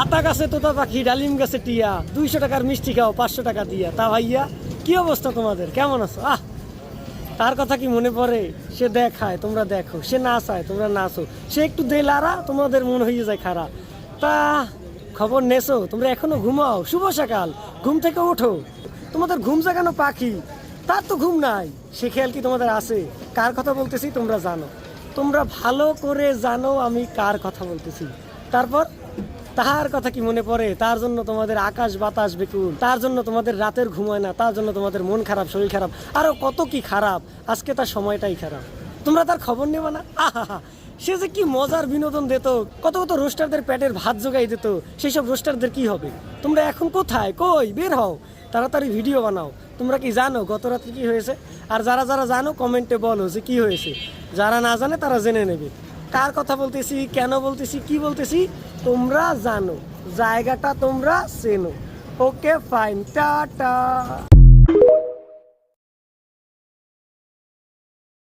আতা গাছে তোতা পাখি, ডালিম গাছে টিয়া, 200 টাকার মিষ্টি খাও 500 টাকা দিয়া। তা ভাইয়া কি অবস্থা তোমাদের, কেমন আছো? তার কথা কি মনে পড়ে? সে দেখায় তোমরা দেখো, সে নাচায় তোমরা নাচো, সে একটু দেলারা তোমাদের মন হয়ে যায় খারাপ। তা খবর নেছো? তোমরা এখনো ঘুমাও? শুভ সকাল, ঘুম থেকে ওঠো। তোমাদের ঘুম জাগানো পাখি, তার তো ঘুম নাই, সে খেয়াল কি তোমাদের আছে? কার কথা বলতেছি তোমরা জানো, তোমরা ভালো করে জানো আমি কার কথা বলতেছি। তারপর তাহার কথা কি মনে পড়ে? তার জন্য তোমাদের আকাশ বাতাস বেকুল, তার জন্য তোমাদের রাতের ঘুম হয় না, তার জন্য তোমাদের মন খারাপ, শরীর খারাপ, আরো কত কি খারাপ। আজকে তার সময়টাই খারাপ, তোমরা তার খবর নেবা না? আহা, সে যে কি মজার বিনোদন দিত, কত কত রোস্টারদের পেটের ভাত জোগাই দিত। সেই সব রোস্টারদের কি হবে? তোমরা এখন কোথায়, কই বের হও, তাড়াতাড়ি ভিডিও বানাও। তোমরা কি জানো গত রাত্রে কি হয়েছে? আর যারা যারা জানো কমেন্টে বলো যে কি হয়েছে, যারা না জানে তারা জেনে নেবে। কার কথা বলতেছি, কেন বলতেছি, কি বলতেছি তোমরা জানো, জায়গাটা তোমরা চেনো। Okay fine, tata.